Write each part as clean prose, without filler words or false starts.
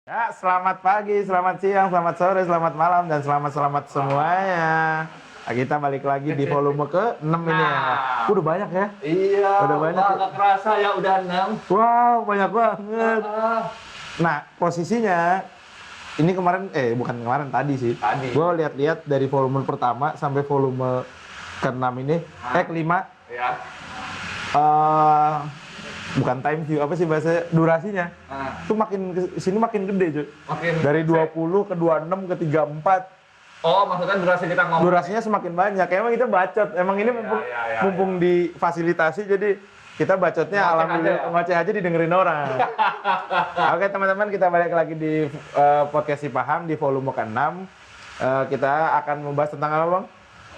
Ya, selamat pagi, selamat siang, selamat sore, selamat malam, dan selamat semuanya. Nah, kita balik lagi di volume ke-6 ini ya. Udah banyak ya? Iya, Udah banyak wah, ya? nggak kerasa ya udah 6. Wow, banyak banget. Ah, Nah, posisinya ini kemarin, bukan kemarin, tadi sih. Tadi. Gue lihat-lihat dari volume pertama sampai volume ke-6 ini, ke-5. ya. Bukan time view, apa sih bahasa durasinya? Nah, Itu makin sini makin gede, cuy. makin Dari 20 ke 26 ke 34. Oh, maksudnya durasi kita ngomong. Durasinya semakin banyak. Emang kita bacot. Emang ini mumpung difasilitasi, jadi kita bacotnya Ngoceh alhamdulillah aja ya? ngoceh aja didengerin orang. Oke teman-teman, kita balik lagi di podcast Si Paham di volume ke-6. Kita akan membahas tentang apa, Bang?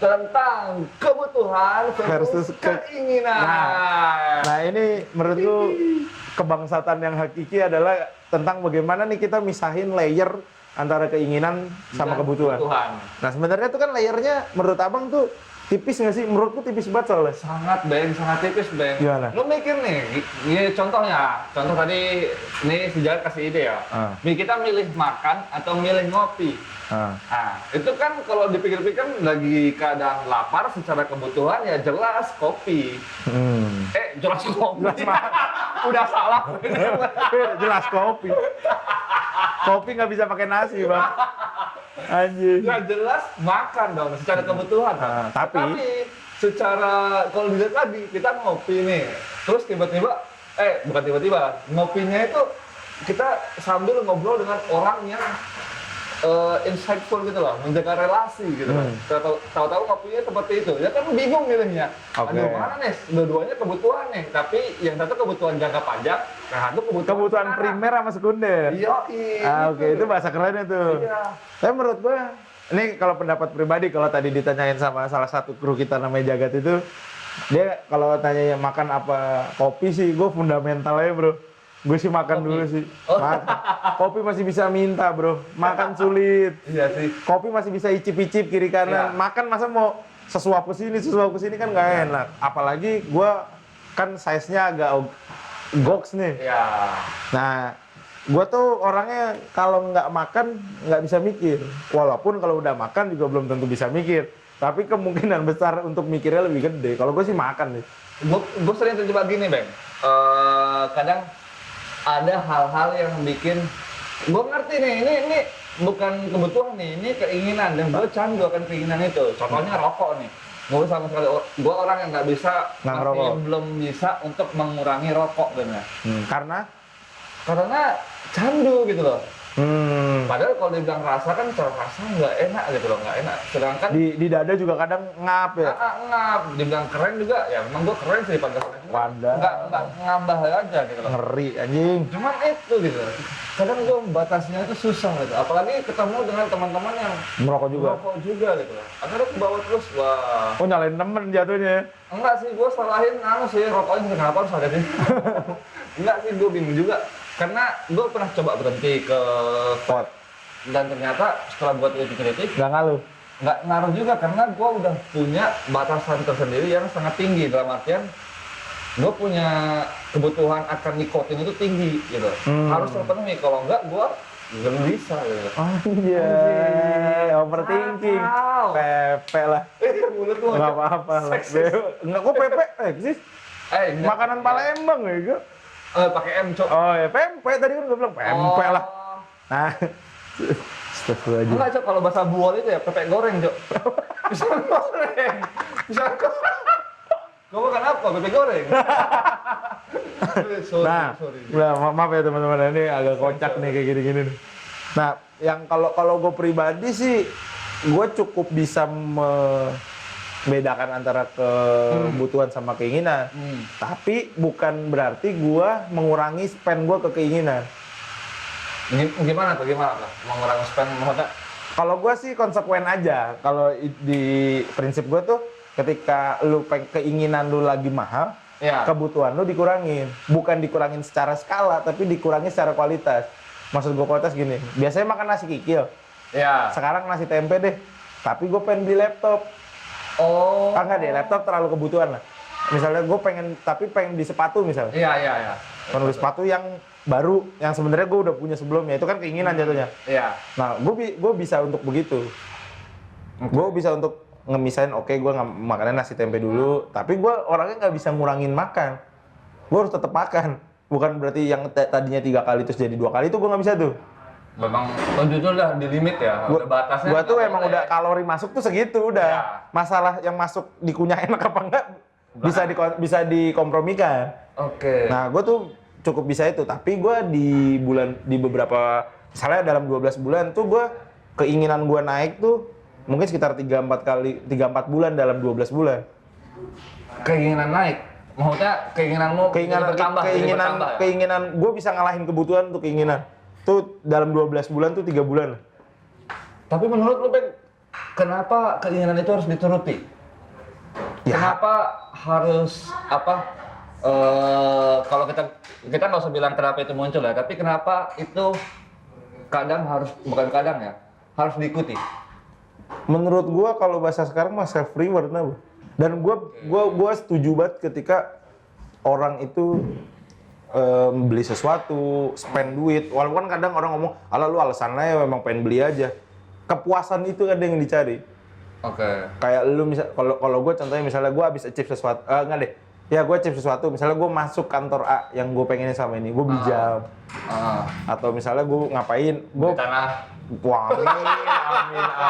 Tentang kebutuhan versus keinginan. Nah, ini menurutku kebangsaan yang hakiki adalah tentang bagaimana nih kita misahin layer antara keinginan sama Dan kebutuhan. Nah, sebenarnya itu kan layernya menurut Abang tuh tipis nggak sih? Menurutku tipis banget soalnya. Sangat Bang, sangat tipis Bang. Gimana? Lu mikir nih, ini contohnya, contoh tadi, ini si Jalan kasih ide ya. Kita milih makan atau milih ngopi. Nah, itu kan kalau dipikir-pikir lagi keadaan lapar secara kebutuhan ya jelas kopi. Jelas kopi. Udah salah. Jelas kopi. Kopi nggak bisa pakai nasi, Bang. Anjing. Ya jelas makan dong secara kebutuhan. Tapi secara kalau dilihat lagi kita ngopi nih, terus tiba-tiba bukan tiba-tiba, ngopinya itu kita sambil ngobrol dengan orang yang insightful gitu loh, menjaga relasi gitu kan. Tahu-tahu ngopinya seperti itu, ya kan bingung milihnya. Aduh, mana nih? Dua-duanya kebutuhan nih, tapi yang satu kebutuhan jangka panjang, yang satu kebutuhan primer sama sekunder. Iya, Oke, itu bahasa kerennya tuh. Iya. Tapi menurut gua, ini kalau pendapat pribadi, kalau tadi ditanyain sama salah satu kru kita namanya Jagat itu, dia kalau tanya makan apa kopi sih, gue fundamentalnya bro. Gue sih makan Kopi. dulu sih. Oh. Kopi masih bisa minta bro, makan sulit. Iya sih. Kopi masih bisa icip-icip kiri kanan. Iya. Makan masa mau sesuap ke sini kan nggak enak. Apalagi gue kan size-nya agak goks nih. Iya. Nah, gue tuh orangnya kalau nggak makan nggak bisa mikir. Walaupun kalau udah makan juga belum tentu bisa mikir. Tapi kemungkinan besar untuk mikirnya lebih gede. Kalau gue sih makan nih. Gue sering terjebak gini, Bang. Kadang ada hal-hal yang bikin gue ngerti nih, ini bukan kebutuhan nih, ini keinginan dan gue candu akan keinginan itu. Contohnya rokok nih. Gue sama sekali, gue orang yang nggak bisa, Ngerokok. belum bisa untuk mengurangi rokok benar. Karena Candu gitu loh. padahal Padahal kalau dibilang rasa kan secara rasa nggak enak gitu loh, nggak enak. Sedangkan di dada juga kadang ngap ya. ngap, dibilang keren juga, ya memang gue keren sih pada saat itu. Wadah. Nggak ngambah aja gitu loh. Ngeri anjing. Cuman itu gitu. Kadang gue batasnya itu susah gitu. Apalagi ketemu dengan teman-teman yang Merokok juga. merokok juga gitu loh. Akhirnya ke bawah terus, wah. Oh, nyalain temen jatuhnya. Enggak sih, gue salahin sih rokoknya kenapa harus ada di. Enggak sih, gue bingung juga. Karena gue pernah coba berhenti ke Pot. dan ternyata setelah buat kritik Gak ngaruh. nggak ngaruh juga karena gue udah punya batasan tersendiri yang sangat tinggi, dalam artian gue punya kebutuhan akan nikotin itu tinggi gitu, harus terpenuhi, kalau enggak gue nggak bisa gitu. Overthinking. Kacau. Pepe lah. Mulut lu Nggak apa-apa lah. seksis. Enggak, kok pepe eksis. Enggak. Makanan Palembang ya gue. Pakai M, Cok. Oh ya, pempek tadi kan gue bilang pempek lah. Nah, astagfirullahaladzim. Enggak, Cok, kalau bahasa buol itu ya pepek goreng, Cok. Pisang goreng. Pisang goreng. Gue makan apa? Pepek goreng. Sorry. Maaf ya teman-teman, ini agak kocak nih kayak gini-gini nih. Nah, yang kalau gue pribadi sih, gue cukup bisa membedakan antara kebutuhan sama keinginan. Tapi bukan berarti gue mengurangi spend gue ke keinginan. Gimana tuh? Mengurangi spend maksudnya? Kalau gue sih konsekuen aja. Kalau di prinsip gue tuh, ketika lu keinginan lu lagi mahal, Ya. kebutuhan lu dikurangin. Bukan dikurangin secara skala, tapi dikurangi secara kualitas. Maksud gue kualitas gini, biasanya makan nasi kikil, Ya. sekarang nasi tempe deh. Tapi gue pengen beli laptop. Oh. Enggak deh, laptop terlalu kebutuhan lah. Misalnya gue pengen di sepatu misalnya. Iya. Pengen beli sepatu yang baru yang sebenarnya gue udah punya sebelumnya. Itu kan keinginan jatuhnya. Iya. Nah, gue bisa untuk begitu. Gue bisa untuk ngemisahin, oke, gue nggak makannya nasi tempe dulu, tapi gue orangnya nggak bisa ngurangin makan. Gue harus tetap makan. Bukan berarti yang tadinya 3 kali terus jadi 2 kali itu gue nggak bisa tuh. Memang itu udah di limit ya, udah batasnya. Gue tuh nggak emang boleh. udah kalori masuk tuh segitu udah. Iya. Masalah yang masuk dikunyah enak apa enggak bisa dikompromikan. Oke. Nah, gue tuh cukup bisa itu, tapi gue di beberapa, misalnya dalam 12 bulan tuh gue keinginan gue naik tuh mungkin sekitar 3-4 bulan dalam 12 bulan. Keinginan naik. Maksudnya keinginanmu bertambah, jadi bertambah ya? Keinginan gue bisa ngalahin kebutuhan tuh keinginan. Tuh dalam 12 bulan tuh 3 bulan. Tapi menurut lu, Ben, kenapa keinginan itu harus dituruti? Ya. Kenapa harus kalau kita nggak usah bilang kenapa itu muncul ya, tapi kenapa itu bukan kadang ya, harus diikuti? Menurut gua kalau bahasa sekarang mah self reward nah. Dan gua setuju banget ketika orang itu beli sesuatu, spend duit, walaupun kadang orang ngomong, "Alah lu alasannya memang pengen beli aja." Kepuasan itu kadang yang dicari. Oke. Kayak lu kalau gua contohnya misalnya gua habis achieve sesuatu, enggak deh. Ya gua achieve sesuatu, misalnya gua masuk kantor A yang gua pengenin sama ini, gua beli jam. Atau misalnya gua ngapain, gua Di tanah. Wah, amin.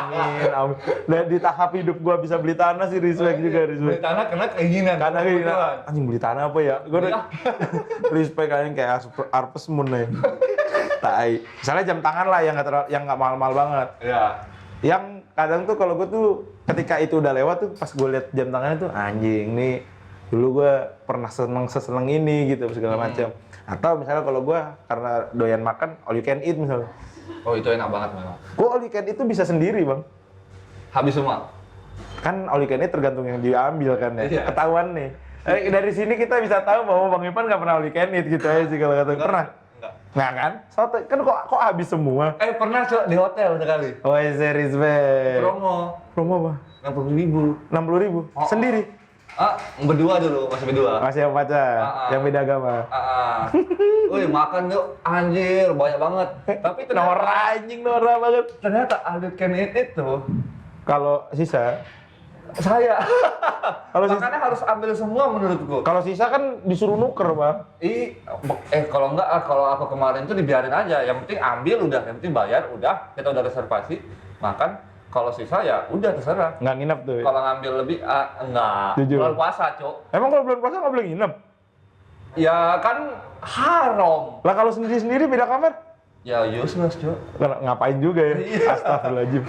Dan di tahap hidup gua bisa beli tanah sih, respect juga, Beli respect. tanah karena keinginan. Karena kebutuhan. anjing beli tanah apa ya? Gua udah respect kayaknya kayak Arpes Moon nih. Tai. Misalnya jam tangan lah yang nggak mahal-mahal banget. Iya. Yang kadang tuh kalau gua tuh ketika itu udah lewat tuh pas gua lihat jam tangannya tuh anjing nih dulu gua pernah seseneng ini gitu segala macam. Atau misalnya kalau gua karena doyan makan all you can eat misalnya. Oh, itu enak banget memang. Gue all you can eat itu bisa sendiri, Bang. Habis semua. Kan all you can eat tergantung yang diambil kan ya. Iya. Ketahuan nih. Dari sini kita bisa tahu bahwa Bang Ipan nggak pernah all you can eat gitu aja sih kalau kata. Pernah? Enggak. Nggak kan? Soalnya kan kok habis semua. Pernah Cok di hotel sekali. Oh, series bet. Promo apa? 60.000. 60.000. Oh. Sendiri. Berdua dulu, masih berdua. Masih yang pacar, yang beda agama. Wih, makan yuk, anjir, banyak banget. Tapi Nora banget. ternyata all you can eat itu Kalau sisa, saya. Kalau Makanya harus ambil semua menurutku. kalau sisa kan disuruh nuker, Bang. Kalau enggak, kalau aku kemarin tuh dibiarin aja. Yang penting ambil udah, yang penting bayar udah. Kita udah reservasi, makan. Kalau sisa ya udah terserah. Nggak nginep tuh. Kalau ngambil lebih, enggak. Jujur. Bulan puasa, Cok. Emang kalau bulan puasa nggak boleh nginep? Ya kan haram. Lah kalau sendiri-sendiri beda kamar? Ya useless, Cok. Ngapain juga ya? Iya. Astagfirullahaladzim.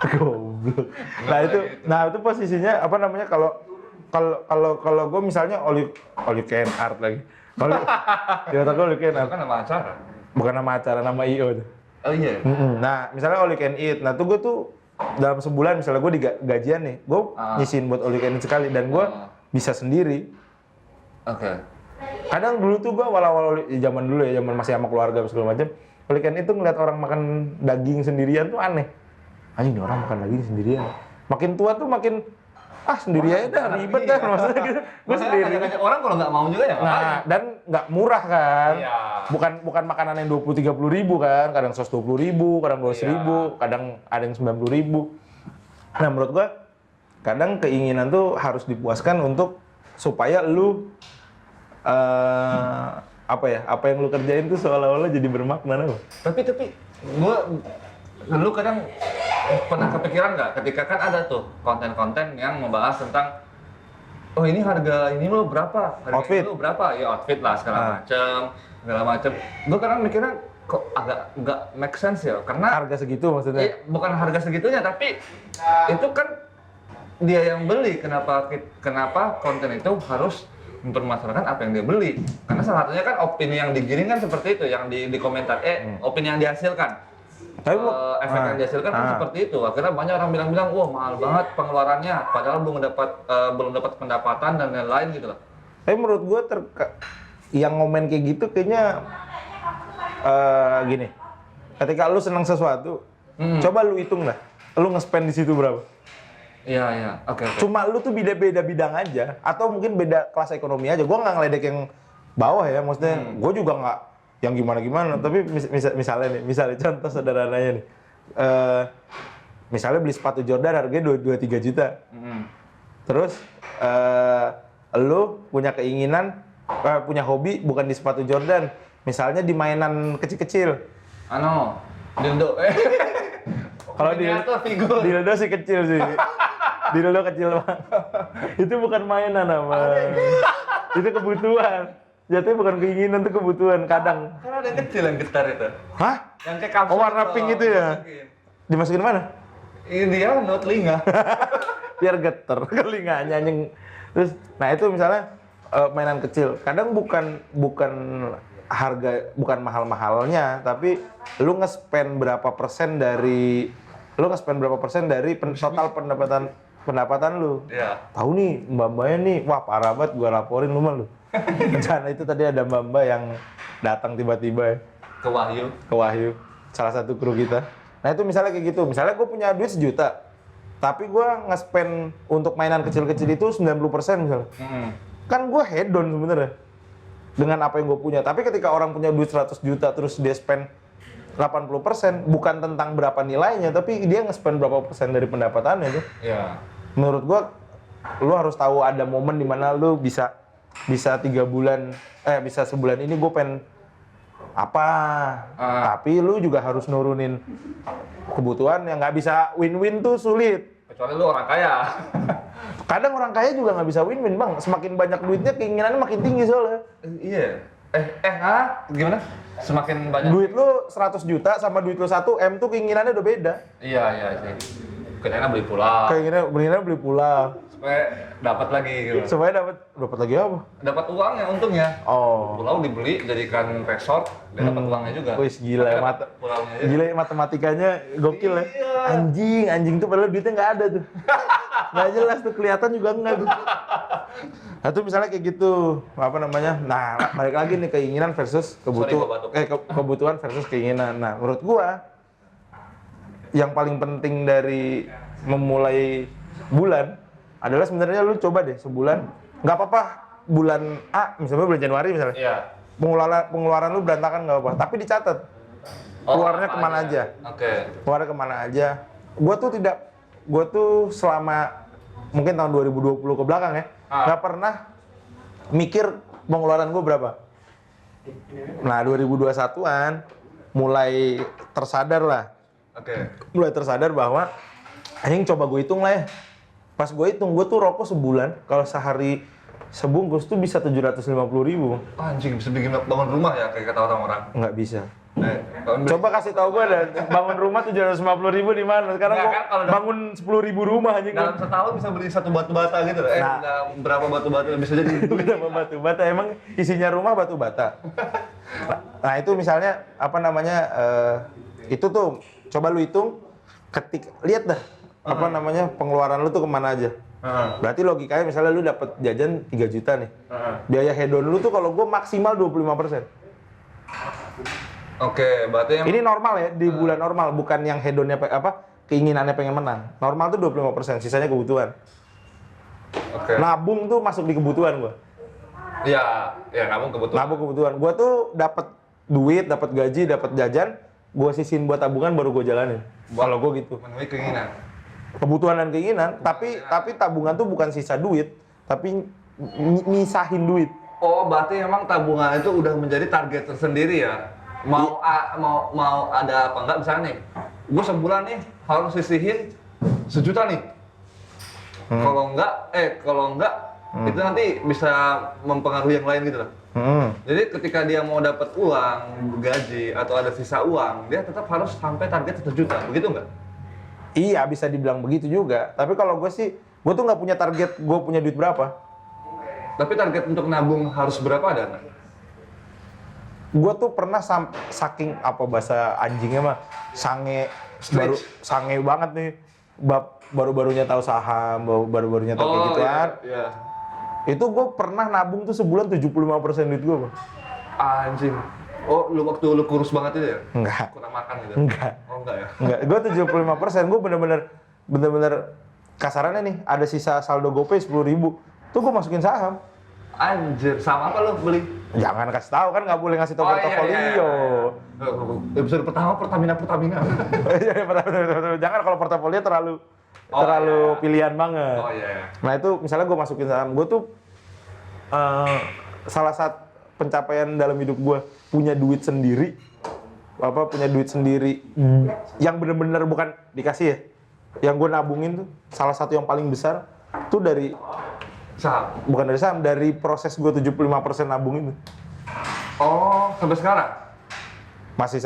Goblok. Nah itu posisinya apa namanya kalau gue misalnya all you can art lagi. Kalau di otak gue all you can Itu art. kan nama acara. Bukan nama acara, nama IO tuh. Oh iya. Nah misalnya all you can eat. Nah tuh gue tuh dalam sebulan misalnya gue di gajian nih, gue nyisihin buat all you can eat sekali dan gue bisa sendiri. Oke. Kadang dulu tuh gue awal-awal zaman dulu ya, zaman masih sama keluarga segala macam, all you can eat tuh ngeliat orang makan daging sendirian tuh aneh. Anjing nih orang makan daging sendirian. Makin tua tuh makin sendiri aja dah, ribet dah maksudnya gitu. Gue sendiri. Ngajak orang kalau nggak mau juga ya. Nah, dan nggak murah kan. Iya. Bukan makanan yang 20-30 ribu kan, kadang 120 ribu, kadang 200 ribu, kadang ada yang 90 ribu. Nah menurut gua, kadang keinginan tuh harus dipuaskan untuk supaya lu apa yang lu kerjain tuh seolah-olah jadi bermakna. Tapi gua dulu kadang pernah kepikiran nggak ketika kan ada tuh konten-konten yang membahas tentang ini harga ini lo berapa, harga outfit. ini lo berapa, ya outfit lah segala macem. Gue kadang mikirnya kok agak nggak make sense ya, karena Harga segitu maksudnya? bukan harga segitunya, tapi itu kan dia yang beli. Kenapa konten itu harus mempermasalahkan apa yang dia beli? Karena salah satunya kan opini yang digiring kan seperti itu, yang di komentar, opini yang dihasilkan. Tapi Efek yang dihasilkan kan seperti itu. Akhirnya banyak orang bilang, wah mahal banget pengeluarannya, padahal belum dapat pendapatan dan lain-lain gitu loh. Tapi menurut gua yang ngomen kayak gitu kayaknya gini. Ketika lu senang sesuatu, coba lu hitung dah, lu nge-spend di situ berapa? Iya, oke. Cuma lu tuh beda-beda bidang aja, atau mungkin beda kelas ekonomi aja. Gua nggak ngeledek yang bawah ya, maksudnya gue juga nggak yang gimana-gimana, tapi misalnya contoh sederhananya nih, misalnya beli sepatu Jordan harganya 23 juta, terus lu punya keinginan, punya hobi bukan di sepatu Jordan, misalnya di mainan kecil-kecil. Dildo. Kalau dildo sih kecil sih. Dildo kecil banget. Itu bukan mainan apa. Itu kebutuhan. Jatuhnya bukan keinginan, itu kebutuhan kadang. Karena ada yang kecil yang getar itu. Hah? Yang kayak kapsul. Oh, warna pink itu ya? Dimasukin mana? Ini dia telinga. Biar getar telinganya anjing. Terus, nah itu misalnya mainan kecil. Kadang bukan harga, bukan mahal-mahalnya, tapi lu nge-spend berapa persen dari total pendapatan lu. Iya. Tahu nih mbak-mbaknya nih, wah parah banget, gua laporin lu mah lu. Rencana itu tadi ada mbak-mbak yang datang tiba-tiba Ke Wahyu, salah satu kru kita. Nah itu misalnya kayak gitu, misalnya gue punya duit 1 juta, tapi gue nge-spend untuk mainan kecil-kecil itu 90% misalnya. Kan gue hedon sebenarnya dengan apa yang gue punya. Tapi ketika orang punya duit 100 juta terus dia spend 80%, bukan tentang berapa nilainya, tapi dia nge-spend berapa persen dari pendapatannya tuh. Iya. Menurut gue, lu harus tahu ada momen dimana lu bisa 3 bulan, bisa sebulan ini gue pengen apa, tapi lu juga harus nurunin kebutuhan yang nggak bisa win-win tuh sulit. Kecuali lu orang kaya. Kadang orang kaya juga nggak bisa win-win bang, semakin banyak duitnya keinginannya makin tinggi soalnya. Iya. Gimana? Semakin banyak Duit lu 100 juta sama duit lu 1 M tuh keinginannya udah beda. Iya sih. Kayaknya beli pulau. Keinginannya beli pulau. Supaya dapat lagi gitu. Supaya dapat lagi apa? Dapat uangnya untungnya. Oh. Pulau dibeli jadikan resort, dia dapat uangnya juga. Wih gila ya, pulaunya aja. gila ya, matematikanya gokil ya. Iya. Anjing tuh padahal duitnya nggak ada tuh. Nggak jelas tuh, kelihatan juga enggak tuh. Nah tuh misalnya kayak gitu, apa namanya? Nah balik lagi nih keinginan versus kebutuhan versus keinginan. Nah menurut gua yang paling penting dari memulai bulan adalah sebenarnya lu coba deh sebulan, nggak apa-apa bulan A, misalnya bulan Januari misalnya, Iya. pengeluaran lu berantakan nggak apa-apa, tapi dicatat keluarnya kemana aja. Oke. Keluarnya kemana aja. Gua tuh selama mungkin tahun 2020 ke belakang ya, nggak pernah mikir pengeluaran gua berapa. Nah 2021-an mulai tersadar lah. Oke. Mulai tersadar bahwa anjing coba gue hitung lah ya. Pas gue hitung, gue tuh rokok sebulan kalau sehari sebungkus tuh bisa 750.000. Anjing, bisa bikin bangun rumah ya kayak kata orang-orang. Nggak bisa. Tahun Coba kasih tahu gue dan bangun rumah 750.000 di mana? Sekarang Nggak, gue kan kalau bangun 10.000 rumah anjing. dalam setahun bisa beli 1 batu bata gitu. Berapa batu bata bisa jadi Berapa batu bata? Emang isinya rumah batu bata. Nah itu misalnya apa namanya? Itu tuh coba lu hitung, lihat dah apa namanya pengeluaran lu tuh kemana aja. Berarti logikanya misalnya lu dapat jajan 3 juta nih. Biaya hedon lu tuh kalau gue maksimal 25%. Oke, berarti Ini normal ya, di bulan normal, bukan yang hedonnya keinginannya pengen menang. Normal tuh 25%, sisanya kebutuhan. Oke. Nabung tuh masuk di kebutuhan gua. Iya, nabung kebutuhan. Nabung kebutuhan. Gua tuh dapat duit, dapat gaji, dapat jajan, gua sisihin buat tabungan baru gua jalanin. Kalau gua gitu. Memenuhi keinginan. Kebutuhan dan keinginan, tapi tabungan tuh bukan sisa duit, tapi misahin duit. Oh, berarti emang tabungan itu udah menjadi target tersendiri ya? Mau ada apa enggak misalnya nih, gue sebulan nih harus sisihin 1 juta nih. Kalau enggak itu nanti bisa mempengaruhi yang lain gitu lah. Jadi ketika dia mau dapat uang, gaji atau ada sisa uang, dia tetap harus sampai target 1 juta, begitu enggak? Iya, bisa dibilang begitu juga. Tapi kalau gue sih, gue tuh nggak punya target gue punya duit berapa. Tapi target untuk nabung harus berapa dana? Gue tuh pernah saking apa bahasa anjingnya mah sange banget nih, baru-barunya tahu saham, baru-barunya tahu kayak gituan. Iya. Itu gue pernah nabung tuh sebulan 75% duit gue, Bang. Anjing. Oh, waktu lu kurus banget itu ya? Enggak. Kurang makan gitu? Enggak. Oh, enggak ya? Enggak, gue 75%, gue bener-bener kasarannya nih, ada sisa saldo GoPay 10.000, tuh gue masukin saham. Anjir, sama apa lu beli? Jangan kasih tahu kan, nggak boleh ngasih tahu portofolio. Episode pertama Pertamina. Jangan, kalau portofolio terlalu pilihan banget. Oh iya. Nah itu misalnya gue masukin saham, gue tuh salah satu pencapaian dalam hidup gue punya duit sendiri, yang bener-bener bukan dikasih ya, yang gue nabungin tuh salah satu yang paling besar tuh dari Saham? Bukan dari saham, dari proses gue 75% nabung itu. Oh, sampai sekarang? Masih.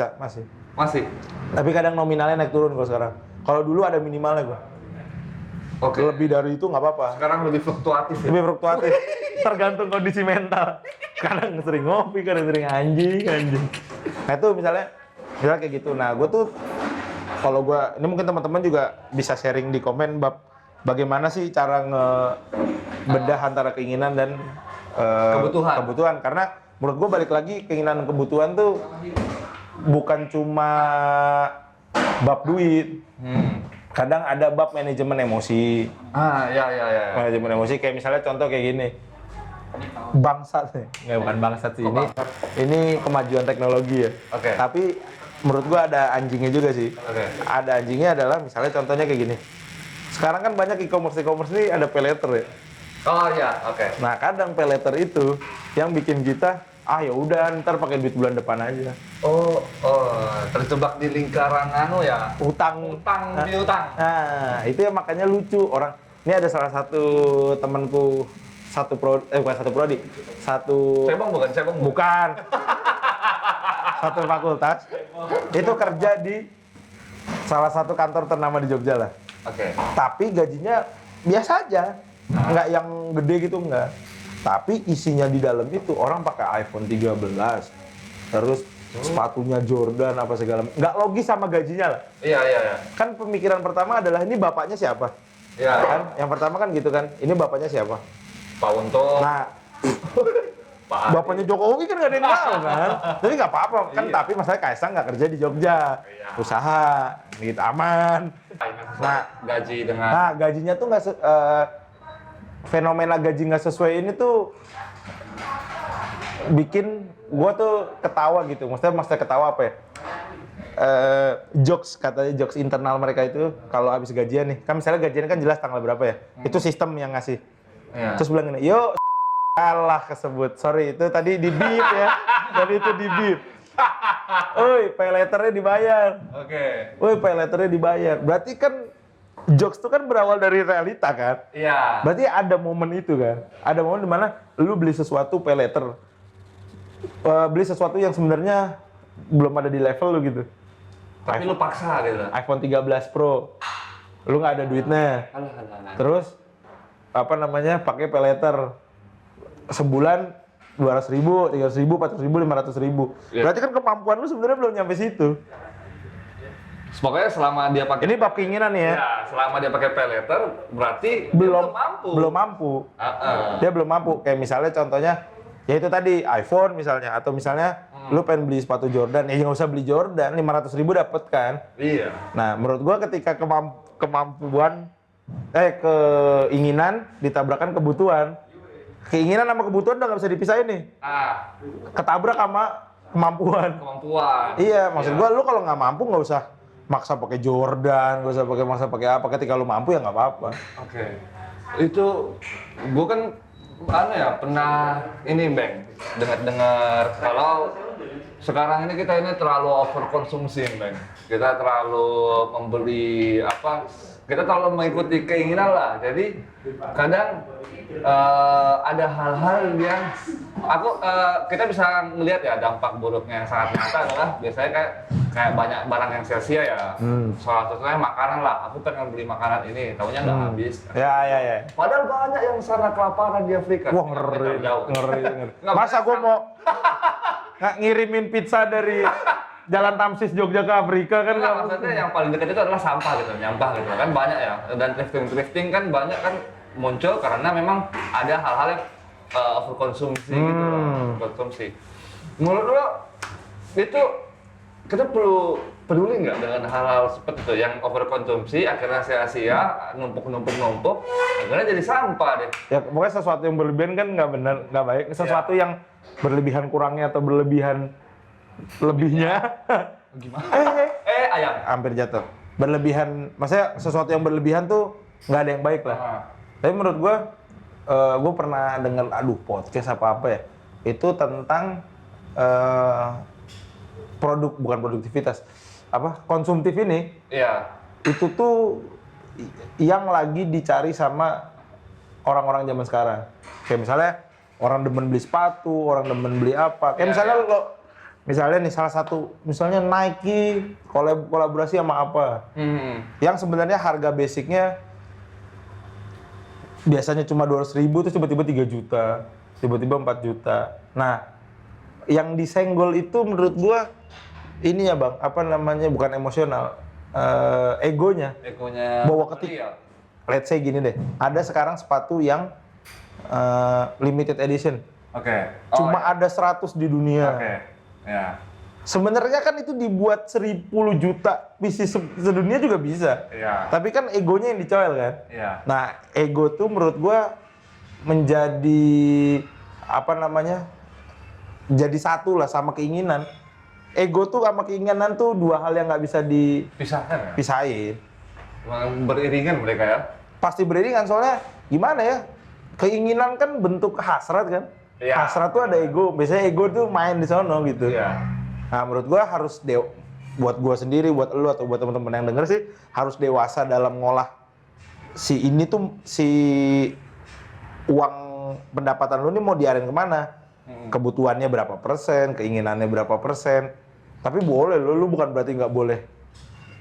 Masih? Tapi kadang nominalnya naik turun kalau sekarang. Kalau dulu ada minimalnya gue. Oke. Lebih dari itu nggak apa-apa. Sekarang lebih fluktuatif ya? Lebih fluktuatif. Tergantung kondisi mental. Kadang sering ngopi, kadang sering anjing. Nah itu misalnya kayak gitu. Nah gue tuh, kalau gue, ini mungkin teman-teman juga bisa sharing di komen bagaimana sih cara ngebedah antara keinginan dan kebutuhan. Karena menurut gue balik lagi, keinginan dan kebutuhan tuh bukan cuma bab duit. Kadang ada bab manajemen emosi. Ya. Manajemen emosi, kayak misalnya contoh kayak gini. Bangsat nih. Nggak, bukan bangsat sih. Ini kemajuan teknologi ya. Oke. Tapi menurut gua ada anjingnya juga sih. Oke. Ada anjingnya adalah misalnya contohnya kayak gini. Sekarang kan banyak e-commerce nih ada pay later ya. Oh iya, oke. Nah, kadang pay later itu yang bikin kita ya udah ntar pakai duit bulan depan aja. Oh, terjebak di lingkaran ya. Utang. Piutang. Nah, itu ya makanya lucu orang. Ini ada salah satu temanku Cebong bukan. Satu fakultas. Itu kerja di salah satu kantor ternama di Jogja lah. Oke. Tapi gajinya biasa aja. Nggak yang gede gitu, nggak. Tapi isinya di dalam itu orang pakai iPhone 13. Terus sepatunya Jordan apa segala. Nggak logis sama gajinya lah. Iya. Kan pemikiran pertama adalah ini bapaknya siapa? Iya. Kan? Yang pertama kan gitu kan. Ini bapaknya siapa? Pak Untung. Nah, Pak bapaknya Jokowi kan nggak ada yang tahu kan. Jadi nggak apa-apa kan. Iya. Tapi masalahnya Kaisang nggak kerja di Jogja. Iya. Usaha, gitu aman. Gaji dengan. Nah, gajinya tuh nggak fenomena gaji nggak sesuai ini tuh bikin gua tuh ketawa gitu. Maksudnya ketawa apa ya? Katanya jokes internal mereka itu kalau habis gajian nih. Kan misalnya gajian kan jelas tanggal berapa ya? Itu sistem yang ngasih. Iya. Terus bilang gini, "Yuk, salah kesebut. Sorry, itu tadi di beep ya. Tadi itu di beep. Oi, pay letternya dibayar. Oke. Woi, pay letternya dibayar. Berarti kan jokes itu kan berawal dari realita kan? Iya. Berarti ada momen itu kan? Ada momen dimana lu beli sesuatu pay letter. Beli sesuatu yang sebenarnya belum ada di level lu gitu. Tapi lu paksa gitu. iPhone 13 Pro. Lu nggak ada duitnya. Alah. Terus pakai pay letter. Sebulan 200.000, 300.000, 400.000, 500.000. Iya. Berarti kan kemampuan lu sebenarnya belum nyampe situ. Pokoknya selama dia pakai. Ini bab keinginan nih ya. Ya, selama dia pakai pay letter berarti Belum dia mampu. mampu. Dia belum mampu. Kayak misalnya contohnya, ya itu tadi iPhone misalnya, atau misalnya lu pengen beli sepatu Jordan, ya nggak usah beli Jordan, 500.000 dapet kan. Iya. Nah, menurut gua ketika keinginan ditabrakkan kebutuhan. Keinginan sama kebutuhan udah nggak bisa dipisahin nih. Ketabrak sama kemampuan. Iya, maksud gua lu kalau nggak mampu nggak usah maksa pakai Jordan, nggak usah maksa pakai apa. Ketika lu mampu ya nggak apa-apa. Oke. Itu gua kan pernah ini Bang, dengar kalau sekarang ini kita terlalu overkonsumsi Bang. Kita terlalu membeli kita terlalu mengikuti keinginan lah. Jadi kadang ada hal-hal yang kita bisa ngelihat ya dampak buruknya yang sangat nyata adalah biasanya kayak banyak barang yang sia-sia ya. Salah satunya makanan lah. Aku pengen beli makanan ini, taunya nggak habis. Ya. Padahal banyak yang sangat kelaparan di Afrika. Wah, ngeri. Masa gua mau ngirimin pizza dari Jalan Tamsis Jogja ke Afrika kan? Nggak, maksudnya yang paling dekat itu adalah sampah gitu, nyampah gitu kan banyak ya. Dan thrifting kan banyak kan muncul karena memang ada hal-hal yang overkonsumsi gitu loh, konsumsi. Menurut lo itu kita perlu peduli nggak dengan hal-hal seperti itu yang overkonsumsi akhirnya sia-sia numpuk akhirnya jadi sampah deh. Ya pokoknya sesuatu yang berlebihan kan nggak benar, nggak baik. Sesuatu yang berlebihan kurangnya atau berlebihan lebihnya. Gimana? Ayam hampir jatuh. Berlebihan, maksudnya sesuatu yang berlebihan tuh nggak ada yang baik lah. Tapi menurut gue pernah dengar podcast apa ya, itu tentang bukan produktivitas, konsumtif ini. Iya. Itu tuh yang lagi dicari sama orang-orang zaman sekarang. Kayak misalnya orang demen beli sepatu, orang demen beli apa. Kayak misalnya misalnya nih salah satu, misalnya Nike kolaborasi sama apa. Yang sebenarnya harga basicnya biasanya cuma 200.000, terus tiba-tiba 3 juta, tiba-tiba 4 juta. Nah, yang disenggol itu menurut gua ini ya Bang, bukan emosional, egonya bawa ketik. Let's say gini deh, ada sekarang sepatu yang limited edition. Cuma ada 100 di dunia. Ya. Sebenarnya kan itu dibuat 10 juta pieces sedunia juga bisa. Iya. Tapi kan egonya yang dicoel kan. Iya. Nah, ego tuh menurut gua menjadi jadi satu lah sama keinginan. Ego tuh sama keinginan tuh dua hal yang nggak bisa dipisahin. Beriringan mereka ya? Pasti beriringan, soalnya gimana ya? Keinginan kan bentuk hasrat kan? Ya, hasrat tuh ada ego. Biasanya ego tuh main di sono gitu. Iya. Nah, menurut gua harus buat gua sendiri, buat lu atau buat teman-teman yang denger sih harus dewasa dalam ngolah si uang pendapatan lu nih mau diarahin kemana? Kebutuhannya berapa persen, keinginannya berapa persen. Tapi boleh, lu bukan berarti nggak boleh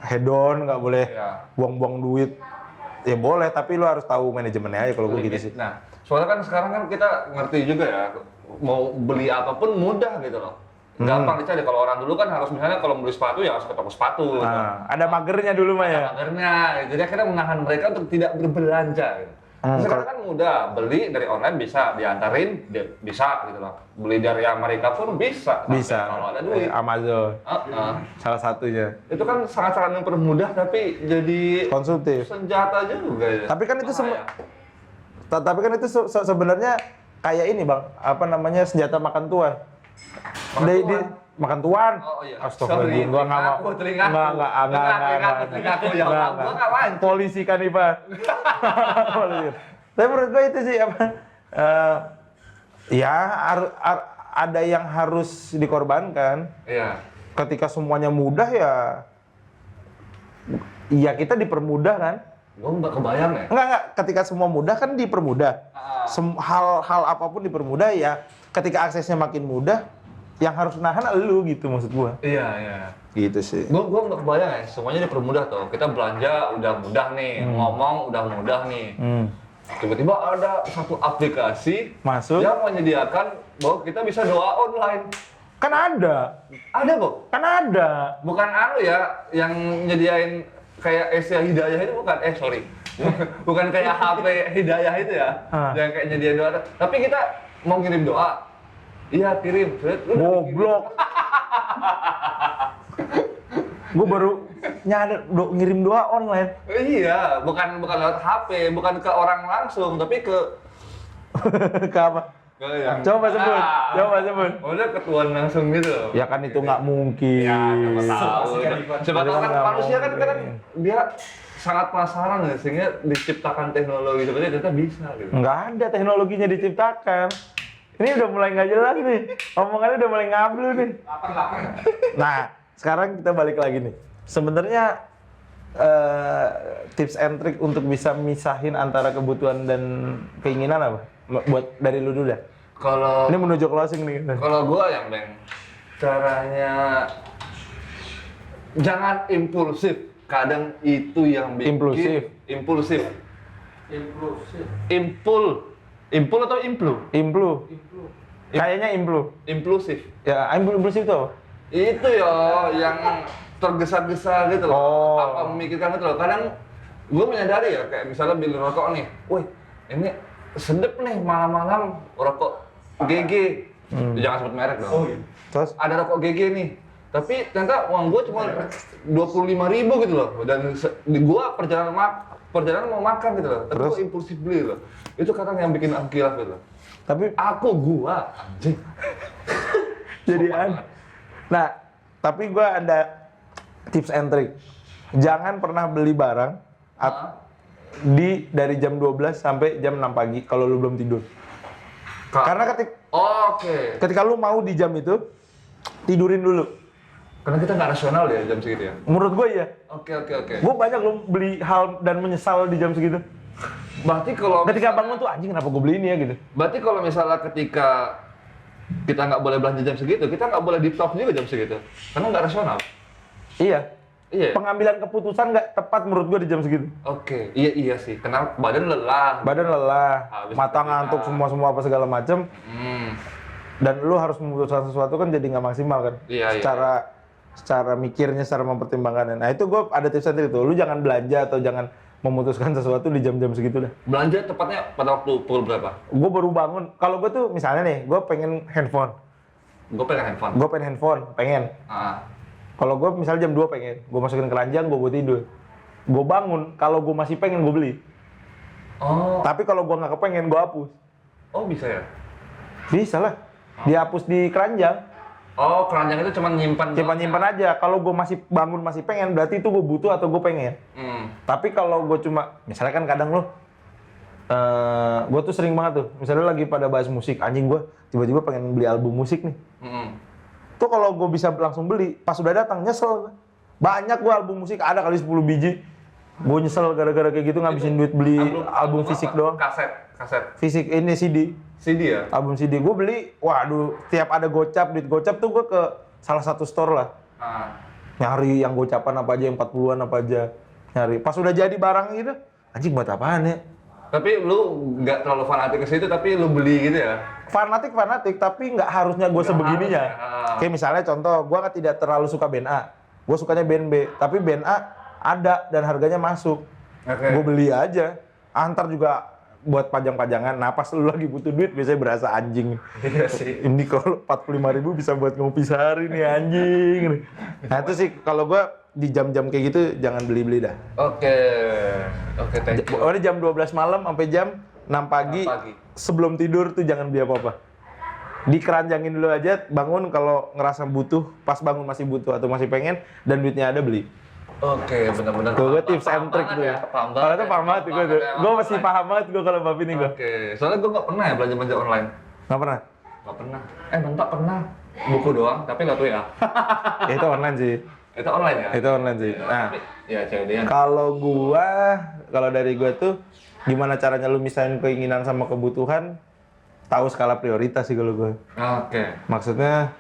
hedon, nggak boleh buang-buang duit. Ya boleh, tapi lu harus tahu manajemennya aja kalau gue gitu sih. Nah, soalnya kan sekarang kan kita ngerti juga ya, mau beli apapun mudah gitu loh. Gampang dicari. Kalau orang dulu kan harus misalnya kalau beli sepatu ya harus ke toko sepatu. Nah, ada magernya dulu mah ya. Ada magernya, jadi akhirnya menahan mereka untuk tidak berbelanja gitu. Sekarang kan mudah, beli dari online bisa, diantarin bisa gitu loh. Beli dari Amerika pun bisa. Kalau ada duit. Amazon. Salah satunya. Itu kan sangat-sangat mempermudah tapi jadi konsumtif. Senjata juga ya. Tapi kan itu sebenarnya kayak ini Bang, senjata makan tuan. Makan tuan. Oh iya. Astagfirullahaladzim, gua nggak mau. Enggak. Polisi kan nih Pak. Tapi menurut gua itu sih ada yang harus dikorbankan. Iya. Ketika semuanya mudah ya kita dipermudah kan. Gua nggak kebayang ya. Enggak. Ketika semua mudah kan dipermudah. Hal apapun dipermudah ya. Ketika aksesnya makin mudah, yang harus nahan elu gitu maksud gua. Iya. Gitu sih. Gua nggak kebayang ya, semuanya dipermudah tuh. Kita belanja udah mudah nih, ngomong udah mudah nih. Tiba-tiba ada satu aplikasi masuk yang menyediakan bahwa kita bisa doa online. Kan ada. Ada kok? Kan ada. Bukan yang nyediain kayak Asia Hidayah itu bukan. Bukan kayak HP Hidayah itu ya. Yang kayak nyediain doa. Tapi kita mau ngirim doa. Iya kirim. Goblok. Gue baru nyadar ngirim doa online. Iya, bukan lewat HP, bukan ke orang langsung, tapi ke ke apa? Coba sebut. Udah ke Tuhan langsung gitu. Ya kan itu nggak mungkin. Ya, coba tahu kan manusia kan dia sangat penasaran ya, sehingga diciptakan teknologi seperti itu ternyata bisa gitu. Nggak ada teknologinya diciptakan. Ini udah mulai nggak jelas nih. Omongannya udah mulai ngablu nih. Nah, sekarang kita balik lagi nih. Sebenarnya tips and trick untuk bisa misahin antara kebutuhan dan keinginan apa? Buat dari lu dulu dah. Kalau ini menuju closing nih. Kalau gua yang caranya jangan impulsif. Kadang itu yang bikin impulsif. Impul atau implu? Kayaknya impulsif. Ya, impulsif itu apa? Itu ya yang tergesa-gesa gitu loh. Apa memikirkan itu loh. Kadang gue menyadari ya, kayak misalnya beli rokok nih. Wih, ini sedep nih malam-malam rokok GG. Jangan sebut merek dong. Terus? Ada rokok GG nih. Tapi ternyata uang gue cuma 25.000 gitu loh. Dan di gue perjalanan mau makan gitu loh. Tapi gue impulsif beli loh. Itu kadang yang bikin aku kilaf gitu loh. Tapi Gua anjing. jadi nah, tapi gua ada tips and trick. Jangan pernah beli barang dari jam 12 sampai jam 6 pagi kalau lu belum tidur. Karena ketika lu mau di jam itu, tidurin dulu. Karena kita nggak rasional ya jam segitu ya? Menurut gue iya. Oke. Gue banyak lo beli hal dan menyesal di jam segitu. Berarti kalau ketika bangun tuh anjing kenapa gue beli ini ya gitu. Berarti kalau misalnya ketika kita nggak boleh belanja jam segitu, kita nggak boleh deep talk juga jam segitu. Karena nggak rasional. Iya. Pengambilan keputusan nggak tepat menurut gue di jam segitu. Oke. Iya sih. Karena badan lelah. Mata ngantuk semua apa segala macem. Dan lu harus memutuskan sesuatu kan jadi nggak maksimal kan. Iya. Secara mikirnya, secara mempertimbangkannya. Nah itu gue ada tips and trick tuh. Lu jangan belanja atau jangan memutuskan sesuatu di jam-jam segitu dah. Belanja tepatnya pada waktu pukul berapa? Gue baru bangun. Kalau gue tuh misalnya nih, gue pengen handphone. Kalau gue misalnya jam 2 pengen, gue masukin keranjang, gue buat tidur. Gue bangun, kalau gue masih pengen gue beli. Tapi kalau gue nggak kepengen, gue hapus. Bisa ya? Bisa lah. Dihapus di keranjang. Keranjang itu cuma nyimpan aja. Kalau gue masih bangun masih pengen, berarti itu gue butuh atau gue pengen. Tapi kalau gue cuma, misalnya kan kadang gue tuh sering banget tuh, misalnya lagi pada bahas musik, anjing gue tiba-tiba pengen beli album musik nih. Tuh kalau gue bisa langsung beli, pas udah datang nyesel. Banyak gue album musik, ada kali 10 biji. Gue nyesel gara-gara kayak gitu ngabisin duit beli album fisik doang. Kaset. Fisik ini CD ya? Album CD. Gue beli, waduh, tiap ada duit gocap tuh gue ke salah satu store lah. Nyari yang gocapan apa aja, yang 40-an apa aja. Nyari. Pas udah jadi barang gitu, anjing buat apaan ya? Tapi lu nggak terlalu fanatik ke situ, tapi lu beli gitu ya? Fanatik, tapi nggak harusnya gue sebegininya. Kayak misalnya contoh, gue kan tidak terlalu suka band A. Gue sukanya band B, tapi band A ada dan harganya masuk. Gue beli aja. Antar juga buat pajang-pajangan. Nah pas lu lagi butuh duit biasanya berasa anjing. Iya sih. Ini kalau 45.000 bisa buat ngopi sehari nih anjing. Nah itu sih kalau gue di jam-jam kayak gitu jangan beli-beli dah. Oke, thank you. Pokoknya jam 12 malam sampai jam 6 pagi. Sebelum tidur tuh jangan beli apa-apa. Dikeranjangin dulu aja, bangun kalau ngerasa butuh, pas bangun masih butuh atau masih pengen dan duitnya ada beli. Oke, benar-benar. Gue tips and trick tuh ya. Kalau itu paham banget gue tuh. Gue masih paham banget gue kalau bab ini gue. Oke, soalnya gue nggak pernah ya belanja online. Nggak pernah? Nggak pernah. Bentar pernah. Buku doang, tapi nggak tuh ya. Itu online sih. Itu online ya? Itu online sih. Nah, ya cewek dia. Kalau dari gue tuh, gimana caranya lu misahin keinginan sama kebutuhan, tahu skala prioritas sih kalau gue. Oke. Maksudnya,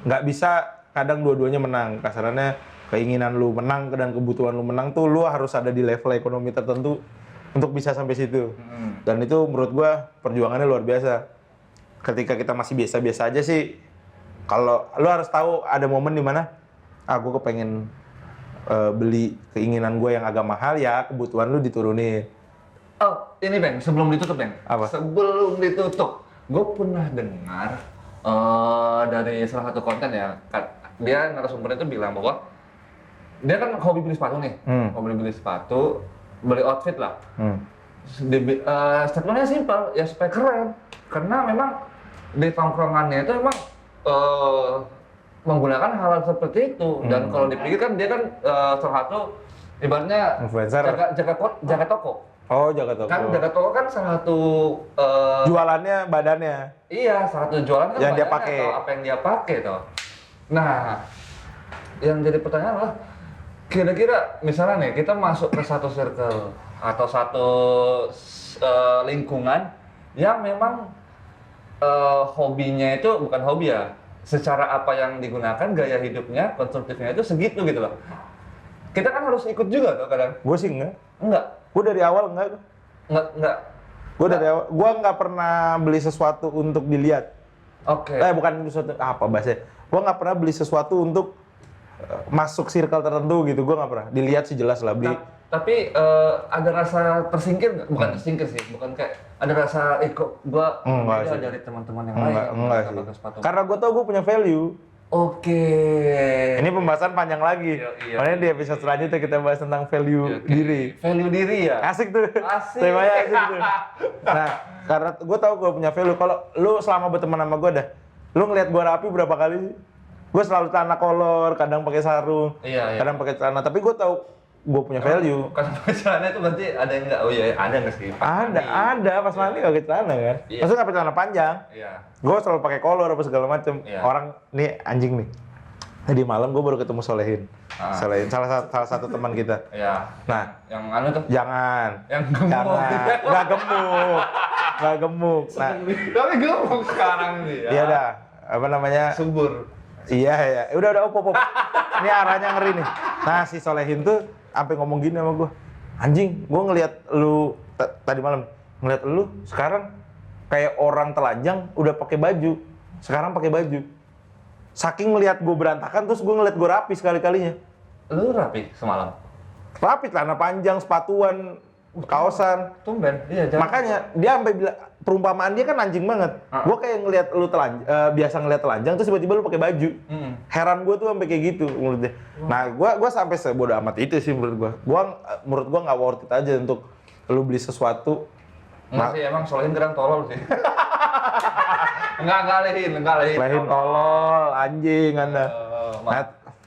nggak bisa kadang dua-duanya menang. Kasarannya, keinginan lu menang dan kebutuhan lu menang tuh, lu harus ada di level ekonomi tertentu untuk bisa sampai situ. Dan itu menurut gue perjuangannya luar biasa. Ketika kita masih biasa-biasa aja sih, kalau lu harus tahu ada momen dimana gue kepengen beli keinginan gue yang agak mahal, ya kebutuhan lu diturunin. Ini Bang, sebelum ditutup Bang. Apa? Sebelum ditutup, gue pernah dengar dari salah satu konten ya, dia narasumbernya itu bilang bahwa dia kan hobi beli sepatu nih, beli outfit lah. Statementnya simpel, ya supaya keren. Karena memang di tongkrongannya itu memang menggunakan hal seperti itu. Dan kalau dipikir kan dia kan salah satu ibaratnya influencer, jaga toko. Jaga toko. Kan jaga toko kan salah satu jualannya badannya. Iya, salah satu jualan kan yang dia pakai. Atau apa yang dia pakai toh. Nah, yang jadi pertanyaan adalah kira-kira misalnya nih kita masuk ke satu circle atau satu lingkungan yang memang hobinya itu bukan hobi ya, secara apa yang digunakan gaya hidupnya, konsumtifnya itu segitu gitu loh. Kita kan harus ikut juga tuh kadang. Gue sih enggak. Gue dari awal enggak. Gue dari awal, gue nggak pernah beli sesuatu untuk dilihat. Oke. Bukan sesuatu apa bahasanya. Gue nggak pernah beli sesuatu untuk masuk circle tertentu gitu. Gue nggak pernah. Dilihat sih jelas lah beli. Tapi ada rasa tersingkir nggak? Bukan tersingkir sih, bukan kayak ada rasa kok gue beda dari teman-teman yang lain. Enggak sih. Karena gue tau gue punya value. Oke. Ini pembahasan panjang lagi. Iya. Makanya di episode selanjutnya kita bahas tentang value Oke. diri. Value diri ya. Asik tuh. Asik. Temanya asik tuh. Nah, karena gue tahu gue punya value. Kalau lu selama berteman sama gue dah, lu ngelihat gue rapi berapa kali sih? Gue selalu celana kolor, kadang pakai sarung, Iya. kadang pakai celana. Tapi gue tahu gue punya value. Kan pacarannya itu berarti ada yang enggak? Oh iya, ada nggak sih? Ada pas mandi gak pakai celana kan? Iya. Maksudnya gak pakai celana panjang. Iya. Gue selalu pakai kolor apa segala macem. Iya. Orang nih anjing nih. Tadi malam gue baru ketemu Solehin. Ah. Solehin salah satu teman kita. Iya. Nah, Yang anu tuh. jangan. Yang gemuk. Jangan. Gak gemuk. Gak gemuk. Nah, Tapi gemuk sekarang nih ya. iya dah. Apa namanya? Subur. Iya ya. Udah op. Ini arahnya ngeri nih. Nah, si Solehin tuh sampai ngomong gini sama gue. Anjing, gue ngelihat lu tadi malam ngelihat lu sekarang kayak orang telanjang udah pakai baju. Sekarang pakai baju. Saking ngelihat gue berantakan terus gue ngelihat gue rapi sekali-kalinya. Lu rapi semalam. Rapi, celana panjang, sepatuan, kaosan. Tumben. Iya, jangan. Makanya dia sampai bilang perumpamaan dia kan anjing banget. Gue kayak ngelihat lu biasa ngelihat telanjang terus tiba-tiba lu pakai baju. Heran gue tuh sampai kayak gitu menurut dia. Nah, gue sampai sebodoh amat itu sih menurut gue. Menurut gue nggak worth it aja untuk lu beli sesuatu. Enggak sih, emang Solehin kadang tolol sih. Enggak lehin. Lehin tolol, anjing anda.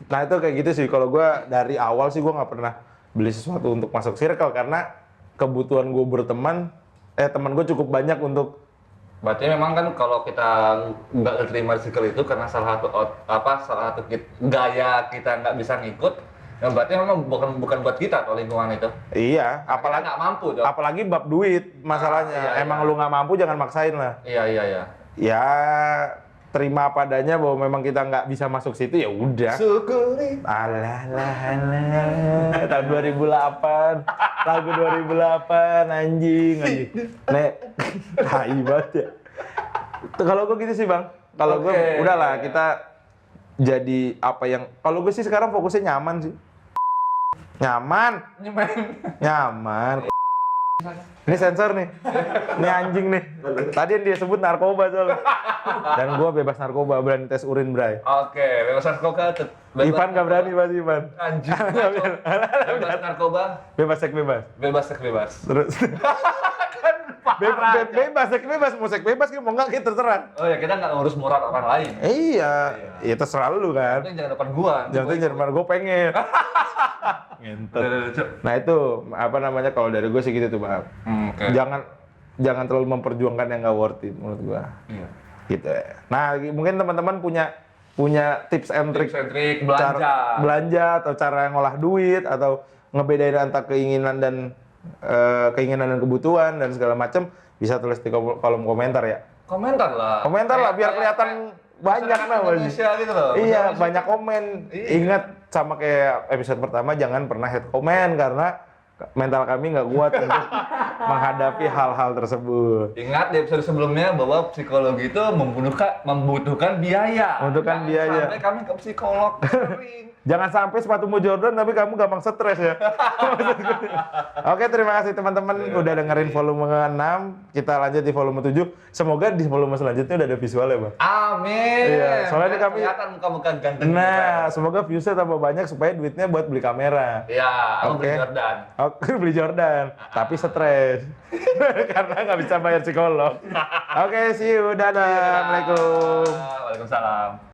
Nah itu kayak gitu sih. Kalau gue dari awal sih gue nggak pernah beli sesuatu untuk masuk circle karena kebutuhan gue berteman, teman gue cukup banyak untuk. Berarti memang kan kalau kita nggak terima circle itu karena salah satu gaya kita nggak bisa ngikut, ya berarti memang bukan buat kita atau lingkungan itu. Iya, Kita apalagi nggak mampu dong. apalagi bab duit masalahnya. Iya. Emang lu nggak mampu jangan maksain lah. Iya. Ya terima padanya bahwa memang kita nggak bisa masuk situ ya udah. Syukuri. Alah. Tahun 2008, lagu 2008 anjing. Nek, tai banget ya. Kalau gue gitu sih bang. Kalau gue Oke. udahlah kita jadi apa yang. Kalau gue sih sekarang fokusnya nyaman sih. Nyaman. Ini sensor nih. Ini anjing nih. Tadi yang dia sebut narkoba soalnya. Dan gua bebas narkoba, berani tes urin, Bray. Oke, bebas narkoba. Ivan nggak berani pasti, Ivan. Anjing. Bebas narkoba. Bebas seks bebas. Bebas seks bebas. Terus bebas seks bebas, mau seks bebas mau nggak kita terserah. Oh ya, kita nggak ngurus moral orang lain. Iya, ya terserah lu kan. Itu jangan depan gua. Jangan gue pengen. Ngentot. Nah itu apa namanya kalau dari gue sih gitu tuh bang. Oke. Jangan terlalu memperjuangkan yang nggak worth it menurut gue. Iya. Gitu ya. Nah mungkin teman-teman punya tips and trick Tips-and-trik cara belanja atau cara ngolah duit atau ngebedain antara keinginan dan kebutuhan dan segala macam bisa tulis di kolom komentar ya. Komentar lah Biar kelihatan banyak masyarakat Indonesia gitu loh. Iya, Masyarakat banyak komen. Iya. Ingat sama kayak episode pertama jangan pernah hate komen karena mental kami nggak kuat untuk menghadapi hal-hal tersebut. Ingat di episode sebelumnya bahwa psikologi itu membutuhkan biaya. Membutuhkan biaya. Sampai kami ke psikolog sering. Jangan sampai sepatumu Jordan tapi kamu gampang stres ya. Oke, terima kasih teman-teman udah dengerin volume 6. Kita lanjut di volume 7. Semoga di volume selanjutnya udah ada visualnya, Bang. Amin. Iya, soalnya Biar kami- kelihatan muka-muka ganteng. Nah, semoga viewsnya tambah banyak supaya duitnya buat beli kamera. Iya, aku Oke. beli Jordan. Oke, beli Jordan, tapi stres. Karena nggak bisa bayar psikolog. Oke, see you. Dadah. Assalamualaikum. Waalaikumsalam.